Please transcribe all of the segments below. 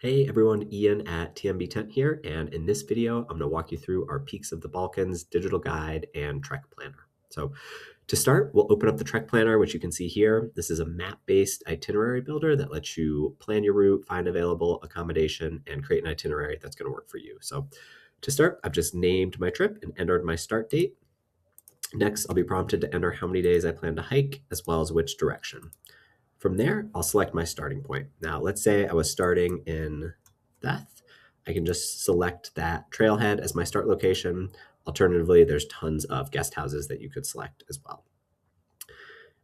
Hey everyone, Ian at TMB Tent here, and in this video, I'm going to walk you through our Peaks of the Balkans digital guide and trek planner. So to start, we'll open up the trek planner, which you can see here. This is a map-based itinerary builder that lets you plan your route, find available accommodation, and create an itinerary that's going to work for you. So to start, I've just named my trip and entered my start date. Next, I'll be prompted to enter how many days I plan to hike, as well as which direction. From there, I'll select my starting point. Now, let's say I was starting in Theth. I can just select that trailhead as my start location. Alternatively, there's tons of guest houses that you could select as well.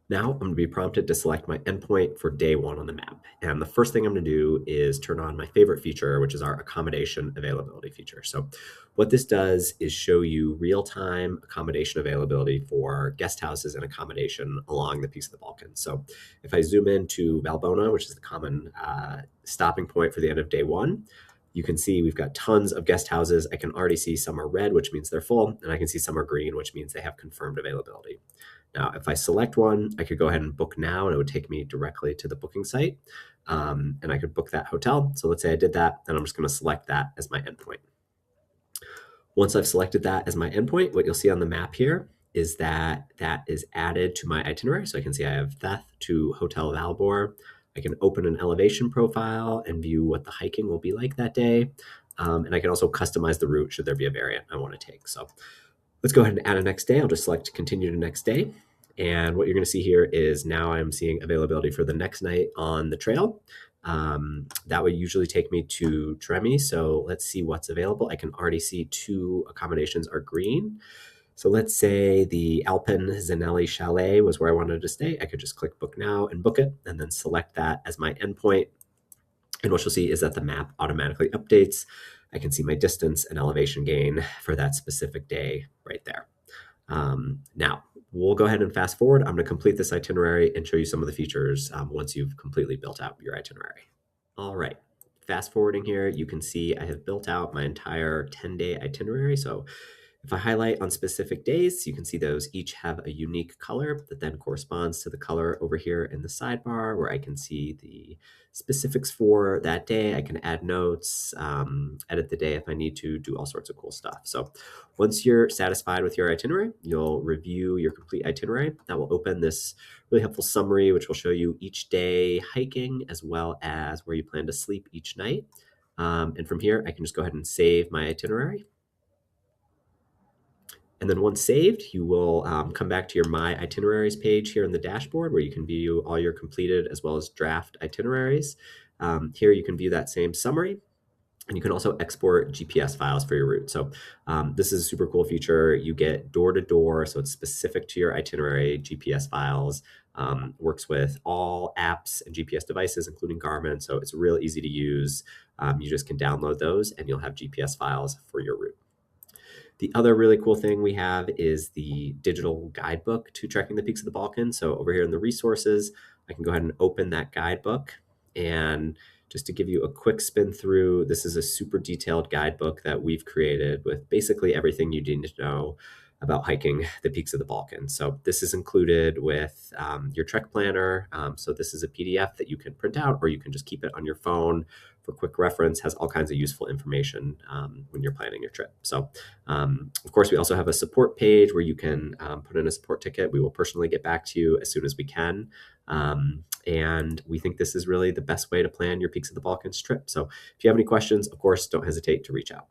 Now I'm going to be prompted to select my endpoint for day one on the map. And the first thing I'm going to do is turn on my favorite feature, which is our accommodation availability feature. So what this does is show you real-time accommodation availability for guest houses and accommodation along the Peaks of the Balkans. So if I zoom in to Valbona, which is the common stopping point for the end of day one, you can see we've got tons of guest houses. I can already see some are red, which means they're full, and I can see some are green, which means they have confirmed availability. Now, if I select one, I could go ahead and book now, and it would take me directly to the booking site, and I could book that hotel. So let's say I did that, and I'm just going to select that as my endpoint. Once I've selected that as my endpoint, what you'll see on the map here is that that is added to my itinerary. So I can see I have Theth to Hotel Valbor. I can open an elevation profile and view what the hiking will be like that day. And I can also customize the route should there be a variant I want to take. So let's go ahead and add a next day. I'll just select continue to next day. And what you're going to see here is now I'm seeing availability for the next night on the trail. That would usually take me to Tremi. So let's see what's available. I can already see two accommodations are green. So let's say the Alpen Zanelli Chalet was where I wanted to stay. I could just click book now and book it, and then select that as my endpoint. And what you'll see is that the map automatically updates. I can see my distance and elevation gain for that specific day right there. Now, we'll go ahead and fast forward. I'm going to complete this itinerary and show you some of the features once you've completely built out your itinerary. All right, fast forwarding here, you can see I have built out my entire 10-day itinerary. So if I highlight on specific days, you can see those each have a unique color that then corresponds to the color over here in the sidebar where I can see the specifics for that day. I can add notes, edit the day if I need to, do all sorts of cool stuff. So once you're satisfied with your itinerary, you'll review your complete itinerary. That will open this really helpful summary, which will show you each day hiking as well as where you plan to sleep each night. And from here, I can just go ahead and save my itinerary. And then once saved, you will come back to your My Itineraries page here in the dashboard where you can view all your completed as well as draft itineraries. Here you can view that same summary. And you can also export GPS files for your route. So this is a super cool feature. You get door-to-door, so it's specific to your itinerary, GPS files. Works with all apps and GPS devices, including Garmin. So it's real easy to use. You just can download those and you'll have GPS files for your route. The other really cool thing we have is the digital guidebook to trekking the Peaks of the Balkans. So over here in the resources, I can go ahead and open that guidebook. And just to give you a quick spin through, this is a super detailed guidebook that we've created with basically everything you need to know about hiking the Peaks of the Balkans. So this is included with your trek planner. So this is a PDF that you can print out or you can just keep it on your phone for quick reference, has all kinds of useful information when you're planning your trip. So of course, we also have a support page where you can put in a support ticket. We will personally get back to you as soon as we can. And we think this is really the best way to plan your Peaks of the Balkans trip. So if you have any questions, of course, don't hesitate to reach out.